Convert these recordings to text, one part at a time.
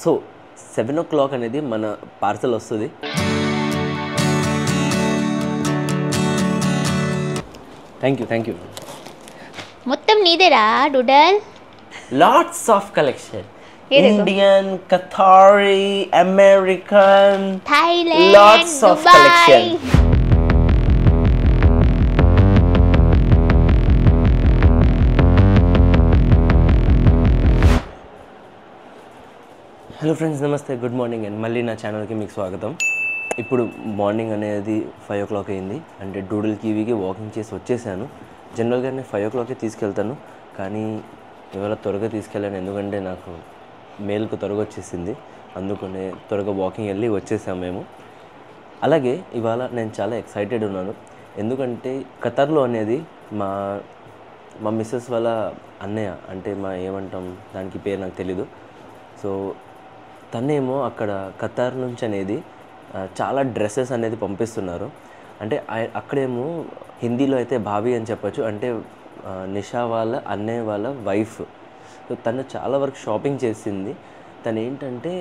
So 7 o'clock అనేది మన parcel వస్తుంది. Thank you. మొత్తం నీదేరా doodle. Lots of collection. Indian, Qatari, American, Thailand, lots of collection. Hello friends, నమస్తే, గుడ్ మార్నింగ్ అండ్ మళ్ళీ నా ఛానల్కి మీకు స్వాగతం. ఇప్పుడు మార్నింగ్ అనేది 5 o'clock అయింది. అంటే డూడిల్ కివీకి వాకింగ్ చేసి వచ్చేసాను. జనరల్గా నేను 5 o'clockకి తీసుకెళ్తాను, కానీ ఇవాళ త్వరగా తీసుకెళ్ళాను. ఎందుకంటే నాకు మేల్కు త్వరగా వచ్చేసింది, అందుకనే త్వరగా వాకింగ్ వెళ్ళి వచ్చేసాము మేము. అలాగే ఇవాళ నేను చాలా ఎక్సైటెడ్ ఉన్నాను, ఎందుకంటే ఖతర్లో అనేది మా మిస్సెస్ వాళ్ళ అన్నయ్య, అంటే ఏమంటాం దానికి పేరు నాకు తెలీదు. సో తనేమో అక్కడ ఖతార్ నుంచి అనేది చాలా డ్రెస్సెస్ అనేది పంపిస్తున్నారు. అంటే అక్కడేమో హిందీలో అయితే భాబీ అని చెప్పచ్చు, అంటే నిషా వాళ్ళ అన్నయ్య వాళ్ళ వైఫ్. సో తను చాలా వరకు షాపింగ్ చేసింది. తను ఏంటంటే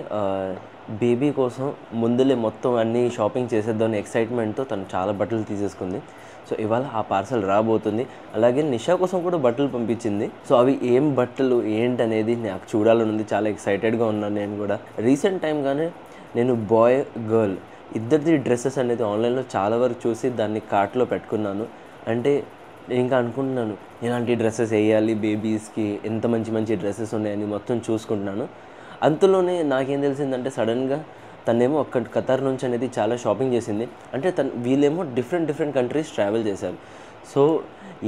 బేబీ కోసం ముందులే మొత్తం అన్నీ షాపింగ్ చేసేద్దామని ఎక్సైట్మెంట్తో తను చాలా బట్టలు తీసేసుకుంది. సో ఇవాళ ఆ పార్సల్ రాబోతుంది. అలాగే నిషా కోసం కూడా బట్టలు పంపించింది. సో అవి ఏం బట్టలు ఏంటనేది నాకు చూడాలని ఉంది, చాలా ఎక్సైటెడ్గా ఉన్నాను నేను కూడా. రీసెంట్ టైంగానే నేను బాయ్ గర్ల్ ఇద్దరిది డ్రెస్సెస్ అనేది ఆన్లైన్లో చాలా వరకు చూసి దాన్ని కార్ట్లో పెట్టుకున్నాను. అంటే నేను ఇంకా అనుకుంటున్నాను ఎలాంటి డ్రెస్సెస్ వేయాలి బేబీస్కి, ఎంత మంచి డ్రెస్సెస్ ఉన్నాయని మొత్తం చూసుకుంటున్నాను. అంతలోనే నాకేం తెలిసిందంటే సడన్గా తనేమో అక్కడ ఖతార్ నుంచి అనేది చాలా షాపింగ్ చేసింది. అంటే వీళ్ళేమో డిఫరెంట్ కంట్రీస్ ట్రావెల్ చేశారు. సో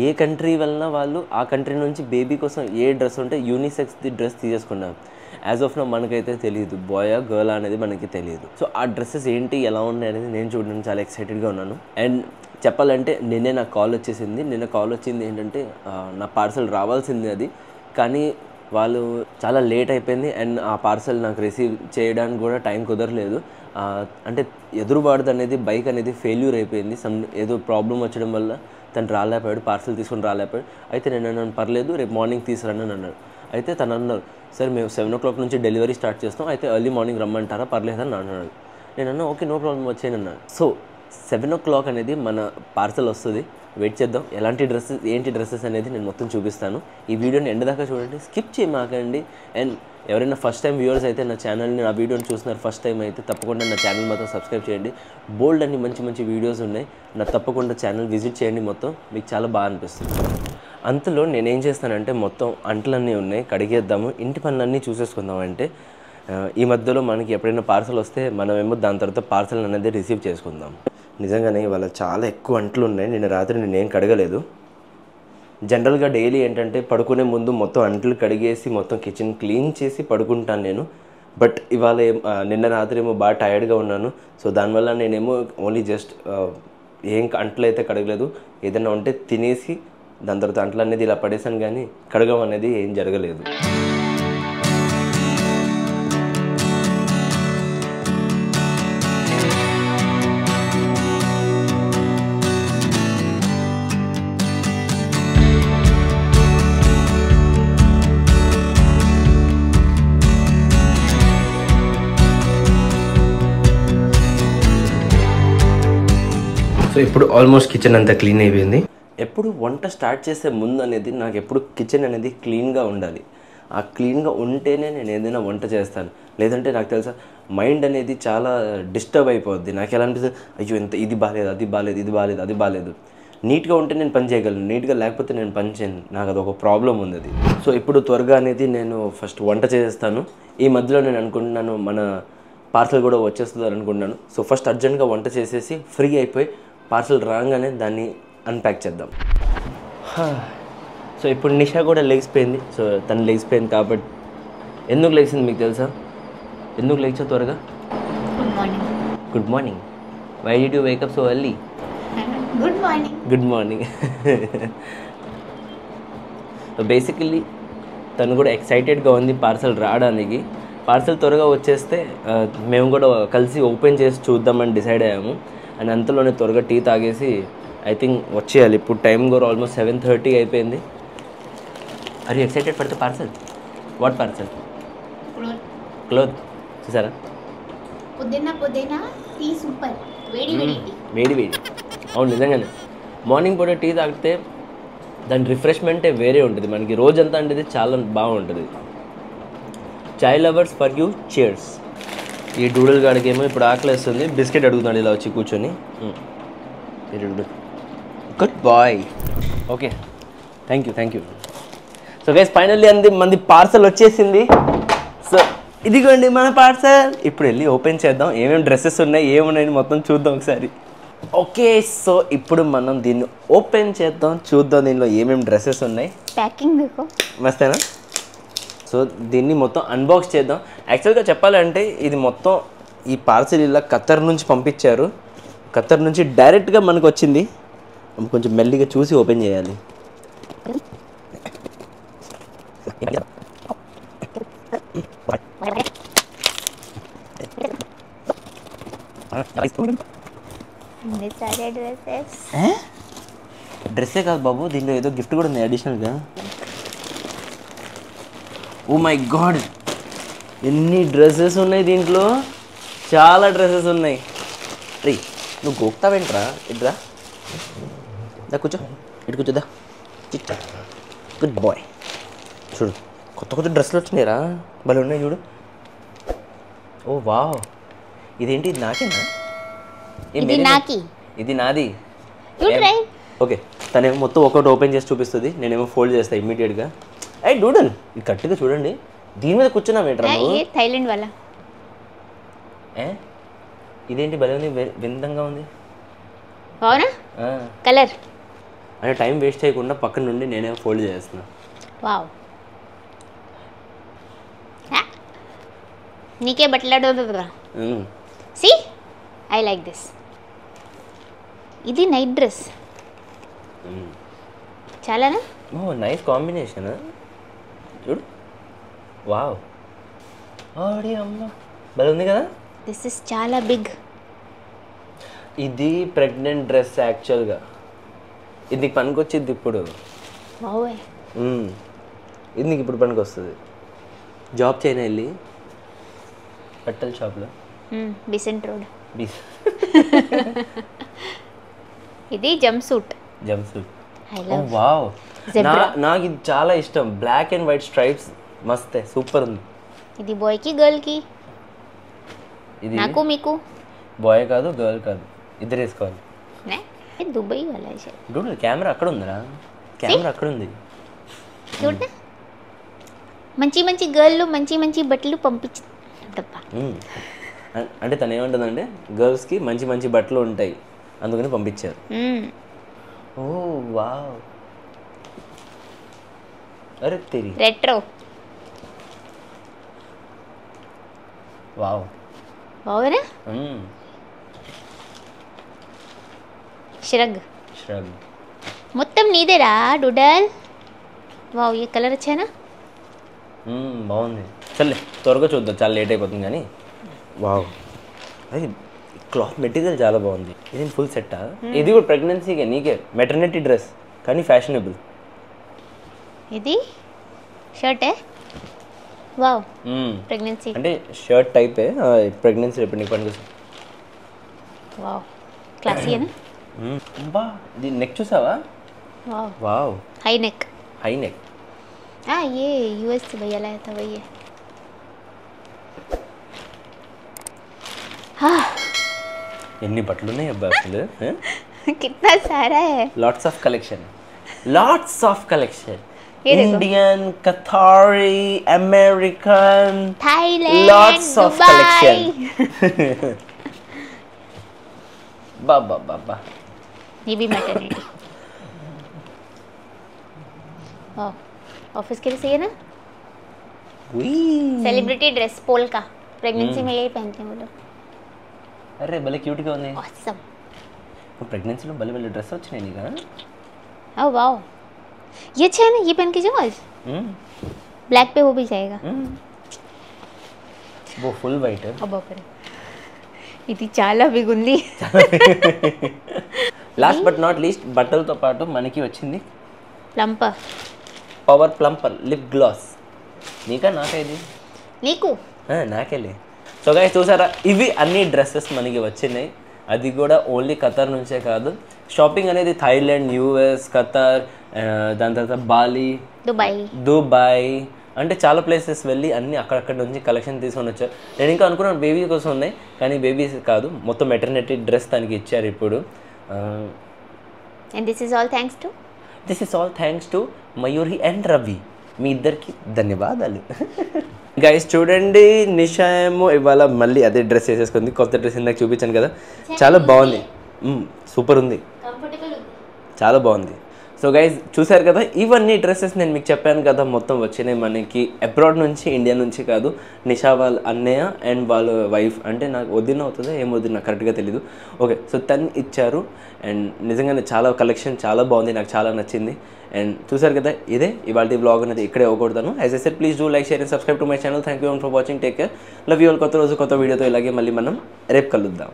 ఏ కంట్రీ వెళ్ళినా వాళ్ళు ఆ కంట్రీ నుంచి బేబీ కోసం ఏ డ్రెస్ ఉంటే యూనిసెక్స్ది డ్రెస్ తీసేసుకున్నారు. యాజ్ ఆఫ్ నౌ మనకైతే తెలియదు బాయ్ గర్ల్ అనేది మనకి తెలియదు. సో ఆ డ్రెస్సెస్ ఏంటి ఎలా ఉన్నాయి అనేది నేను చూడడానికి చాలా ఎక్సైటెడ్గా ఉన్నాను. అండ్ చెప్పాలంటే నిన్నే నాకు కాల్ వచ్చేసింది. నిన్న కాల్ వచ్చింది ఏంటంటే నా పార్సల్ రావాల్సింది అది, కానీ వాళ్ళు చాలా లేట్ అయిపోయింది. అండ్ ఆ పార్సల్ నాకు రిసీవ్ చేయడానికి కూడా టైం కుదరలేదు. అంటే ఎదురుబాటుది అనేది బైక్ అనేది ఫెయిల్యూర్ అయిపోయింది. ఏదో ప్రాబ్లం వచ్చడం వల్ల తను రాలేకపోయాడు, పార్సల్ తీసుకొని రాలేకపోయాడు. అయితే నేను అన్నాను పర్లేదు రేపు మార్నింగ్ తీసుకురండి అని అన్నాడు. అయితే తను అన్నారు సార్ మేము 7 o'clock నుంచి డెలివరీ స్టార్ట్ చేస్తాం, అయితే ఎర్లీ మార్నింగ్ రమ్మంటారా పర్లేదని అన్నాడు. నేను అన్నా ఓకే నో ప్రాబ్లం వచ్చేయని అన్నాను. సో 7 o'clock అనేది మన పార్సల్ వస్తుంది, వెయిట్ చేద్దాం. ఎలాంటి డ్రెస్సెస్ అనేది నేను మొత్తం చూపిస్తాను. ఈ వీడియోని ఎండ్ దాకా చూడండి, స్కిప్ చేయమాకండి. అండ్ ఎవరైనా ఫస్ట్ టైం వ్యూవర్స్ అయితే నా ఛానల్ని నా వీడియోని చూస్తున్నారు ఫస్ట్ టైం అయితే తప్పకుండా నా ఛానల్ మొత్తం సబ్స్క్రైబ్ చేయండి. బోల్డ్ అన్ని మంచి వీడియోస్ ఉన్నాయి, నా తప్పకుండా ఛానల్ విజిట్ చేయండి, మొత్తం మీకు చాలా బాగా అనిపిస్తుంది. అంతలో నేనేం చేస్తానంటే మొత్తం అంట్లన్నీ ఉన్నాయి కడిగేద్దాము, ఇంటి పనులన్నీ చూసేసుకుందాం. అంటే ఈ మధ్యలో మనకి ఎప్పుడైనా పార్సల్ వస్తే మనమేమో దాని తర్వాత పార్సల్ అనేది రిసీవ్ చేసుకుందాం. నిజంగానే ఇవాళ చాలా ఎక్కువ అంట్లు ఉన్నాయి. నిన్న రాత్రి నేనేం కడగలేదు. జనరల్గా డైలీ ఏంటంటే పడుకునే ముందు మొత్తం అంట్లు కడిగేసి మొత్తం కిచెన్ క్లీన్ చేసి పడుకుంటాను నేను. బట్ ఇవాళ నిన్న రాత్రి ఏమో బాగా టైర్డ్గా ఉన్నాను. సో దానివల్ల నేనేమో ఓన్లీ జస్ట్ ఏం అంట్లు అయితే కడగలేదు, ఏదైనా ఉంటే తినేసి దాని తర్వాత అంట్లు అనేది ఇలా పడేసాను, కానీ కడగం అనేది ఏం జరగలేదు. సో ఇప్పుడు ఆల్మోస్ట్ కిచెన్ అంతా క్లీన్ అయిపోయింది. ఎప్పుడు వంట స్టార్ట్ చేసే ముందు అనేది నాకు ఎప్పుడు కిచెన్ అనేది క్లీన్గా ఉండాలి. ఆ క్లీన్గా ఉంటేనే నేను ఏదైనా వంట చేస్తాను. లేదంటే నాకు తెలుసా మైండ్ అనేది చాలా డిస్టర్బ్ అయిపోద్ది. నాకు ఎలా అనిపిస్తుంది, అయ్యో ఇది బాగాలేదు, అది బాగాలేదు. నీట్గా ఉంటే నేను పని చేయగలను, నీట్గా లేకపోతే నేను పని చేయను. నాకు అదొక ప్రాబ్లం ఉంది అది. సో ఇప్పుడు త్వరగా అనేది నేను ఫస్ట్ వంట చేసేస్తాను. ఈ మధ్యలో నేను అనుకుంటున్నాను మన పార్సల్ కూడా వచ్చేస్తుంది అనుకుంటున్నాను. సో ఫస్ట్ అర్జెంట్గా వంట చేసేసి ఫ్రీ అయిపోయి పార్సల్ రాగానే దాన్ని అన్ప్యాక్ చేద్దాం. సో ఇప్పుడు నిషా కూడా లెగిసిపోయింది. సో తను లెగిసిపోయింది కాబట్టి ఎందుకు లెగిసింది మీకు తెలుసా? ఎందుకు లెగిసా త్వరగా? Good morning. Why did you wake up so early? Good morning. So basically తను కూడా ఎక్సైటెడ్గా ఉంది పార్సల్ రావడానికి. పార్సల్ త్వరగా వచ్చేస్తే మేము కూడా కలిసి ఓపెన్ చేసి చూద్దామని డిసైడ్ అయ్యాము. అండ్ అంతలోనే త్వరగా టీ తాగేసి ఐ థింక్ వచ్చేయాలి. ఇప్పుడు టైం కూడా ఆల్మోస్ట్ 7:30 అయిపోయింది. Are you excited for the parcel? What parcel? Cloth. చూసారా? పుదీనా టీ సూపర్. వేడి వేడి టీ. వేడి వేడి. అవును, నిజంగానే మార్నింగ్ పూట టీ తాగితే దాని రిఫ్రెష్మెంటే వేరే ఉంటుంది. మనకి రోజంతా అంటే చాలా బాగుంటుంది. Chai lovers for you, cheers. ఈ డూడల్ గాడికి ఏమో ఇప్పుడు ఆకలేస్తుంది. బిస్కెట్ అడుగుతాడు ఇలా వచ్చి కూర్చొని. Good boy. Okay, thank you. So guys, finally మంది పార్సల్ వచ్చేసింది. సో ఇదిగోండి మన పార్సల్. ఇప్పుడు వెళ్ళి ఓపెన్ చేద్దాం. ఏమేమి డ్రెస్సెస్ ఉన్నాయి, ఏమున్నాయని మొత్తం చూద్దాం ఒకసారి. ఓకే, సో ఇప్పుడు మనం దీన్ని ఓపెన్ చేద్దాం, చూద్దాం దీనిలో ఏమేమి డ్రెస్సెస్ ఉన్నాయి. ప్యాకింగ్ देखो. మస్తేనా? సో దీన్ని మొత్తం అన్బాక్స్ చేద్దాం. యాక్చువల్గా చెప్పాలంటే ఇది మొత్తం ఈ పార్సల్ ఇలా ఖత్తర్ నుంచి పంపించారు. ఖత్తర్ నుంచి డైరెక్ట్గా మనకు వచ్చింది. కొంచెం మెల్లిగా చూసి ఓపెన్ చేయాలి. సారే డ్రెస్సెస్. డ్రెస్సే కాదు బాబు, దీంట్లో ఏదో గిఫ్ట్ కూడా ఉంది అడిషనల్గా. ఓ మై గాడ్, ఎన్ని డ్రెస్సెస్ ఉన్నాయి దీంట్లో. చాలా డ్రెస్సెస్ ఉన్నాయి. రీ, నువ్వు గోక్తావేంట్రా? ఇట్రా దా, కూర్చో. ఇటు కూర్చోదా. Good bye. చూడు, కొత్త డ్రెస్సులు వచ్చినాయిరా, భలే ఉన్నాయి చూడు. ఓ వావ్, ఇదేంటి? ఇది నాకేనా? ఇది నాకి. ఇది నాది. You try. ఓకే, తనేమో మొత్తం ఒకటి ఓపెన్ చేసి చూపిస్తుంది, నేనేమో ఫోల్డ్ చేస్తాను ఇమ్మీడియట్గా. అయ్యి డూడల్, ఇది కరెక్ట్గా చూడండి. దీని మీద కూర్చున్నావేంట్రా నువ్వు? థైలాండ్ వాళ్ళ. ఇదేంటి భలే ఉంది, విందంగా ఉంది. అవునా? కలర్ అంటే టైం వేస్ట్ చేయకుండా పక్కన నుండి నేనేమో ఫోల్డ్ చేస్తున్నా. వావ్, నీకే బట్టలాడోదురా. See, I like this. ఇది నైట్ డ్రెస్. చాలానా? Oh nice combination. చూడు, వావ్, ఆడి అమ్మ, భలే ఉంది కదా. దిస్ ఇస్ చాలా బిగ్. ఇది ప్రెగ్నెంట్ డ్రెస్ యాక్చువల్గా. ఇది నీకు పనికొచ్చింది ఇప్పుడు. బావే, ఇది నీకు ఇప్పుడు పనికి వస్తుంది. జాబ్ చేయనా వెళ్ళి బట్టల షాప్లో. Besant road. ఇది jumpsuit. I love. Wow, నాకు ఇది చాలా ఇష్టం. బ్లాక్ అండ్ వైట్ స్ట్రైప్స్ మస్తే, సూపర్ ఉంది. ఇది బాయ్ కి గర్ల్ కి. ఇది నాకు మీకు. బాయ్ కాదు, గర్ల్ కాదు, ఇద్దరు వేసుకోవాలి. దుబాయ్ వాళ్ళ చూడు, కెమెరా అక్కడ ఉందిరా. కెమెరా అక్కడ ఉంది. చూడ, మంచి మంచి గర్ల్, మంచి బట్టలు పంపించ. అంటే తను ఏమంటుందంటే గర్ల్స్కి మంచి బట్టలు ఉంటాయి, అందుకని పంపించారు. ఓ వావ్, అరే తెరి రెట్రో. వావ్, బావేనా? శ్రగ్ మొత్తం నీదేరా డూడల్. వావ్, ఈ కలర్ వచ్చానా? బాగుంది. సర్లే, త్వరగా చూద్దాం, చాలా లేట్ అయిపోతుంది కానీ. వావ్, అది క్లాత్ మెటీరియల్ చాలా బాగుంది. ఇది ఫుల్ సెట్టా? ఇది కూడా ప్రెగ్నెన్సీకే, నీకే మెటర్నిటీ డ్రెస్ కానీ ఫ్యాషనబుల్. ఇది షర్టే. వావ్, ప్రెగ్నెన్సీ అంటే షర్ట్ టైపే, ప్రెగ్నెన్సీ రేపు నీకు పని కోసం. వావ్, క్లాసీయేనా? బా, ఇది నెక్ చూసావా? वाव वाव, हाई नेक. हाँ, ये यूएस से भैया लाया था वही है. हाँ, ఎన్ని బట్టలు ఉన్నాయి అబ్బా అసలు. कितना सारा है. Lots of collection. Indian, Qatari, American, Thailand, lots of collection. బాబా బాబా, ये भी मैटरनिटी. वाह, ऑफिस के लिए सही है ना. सेलिब्रिटी ड्रेस पोल का, प्रेगनेंसी में यही पहनते हैं वो लोग. अरे भले क्यूट గా ఉంది. ऑसम. प्रेगनेंसी లో भले ड्रेस వచ్చినాయి నీకా. ओह वाओ, ये अच्छा है ना, ये पहन के जाओ आज. ब्लैक पे वो भी जाएगा. वो फुल वाइट है. अब पर ఇది చాలా బిగ్ ఉంది. లాస్ట్ బట్ నాట్ లీస్ట్, బట్టలతో పాటు మనకి వచ్చింది ప్లంపర్, పవర్ ప్లంపర్ లిప్ గ్లాస్. నీకా నాకా ఇది? నీకు. నాకేలే. సో గైస్ చూసారా, ఇవి అన్ని డ్రెస్సెస్ మనకి వచ్చినాయి. అది కూడా ఓన్లీ ఖతర్ నుంచే కాదు. షాపింగ్ అనేది థాయిలాండ్, యూఎస్, ఖతర్, దాని తర్వాత బాలి, దుబాయ్ అంటే చాలా ప్లేసెస్ వెళ్ళి అన్నీ అక్కడక్కడ నుంచి కలెక్షన్ తీసుకొని వచ్చారు. నేను ఇంకా అనుకున్నాను బేబీ కోసం ఉన్నాయి, కానీ బేబీస్ కాదు, మొత్తం మెటర్నిటీ డ్రెస్ తనకి ఇచ్చారు ఇప్పుడు. And this is all thanks to Mayuri and Ravi, మీ ఇద్దరికి ధన్యవాదాలు. గైస్ చూడండి, నిషా ఏమో ఇవాళ మళ్ళీ అదే డ్రెస్ వేసేసుకుంది. కొత్త డ్రెస్ ఇందాక చూపించాను కదా, చాలా బాగుంది, సూపర్ ఉంది, చాలా బాగుంది. సో గైస్ చూసారు కదా, ఇవన్నీ డ్రెస్సెస్ నేను మీకు చెప్పాను కదా మొత్తం వచ్చినాయి మనకి అబ్రాడ్ నుంచి, ఇండియా నుంచి కాదు. నిషా వాళ్ళ అన్నయ్య అండ్ వాళ్ళ వైఫ్, అంటే నాకు వదిన అవుతుందా ఏమొద్దు నాకు కరెక్ట్గా తెలీదు. ఓకే, సో తను ఇచ్చారు. అండ్ నిజంగానే చాలా కలెక్షన్ చాలా బాగుంది, నాకు చాలా నచ్చింది. అండ్ చూసారు కదా, ఇదే ఇవాళ బ్లాగ్ అనేది ఇక్కడే అవ్వకూడతాను. As I said, please do like, share and subscribe to my channel. Thank you for watching. Take care, love you all. కొత్త రోజు కొత్త వీడియోతో ఇలాగే మళ్ళీ మనం రేపు కలుద్దాం.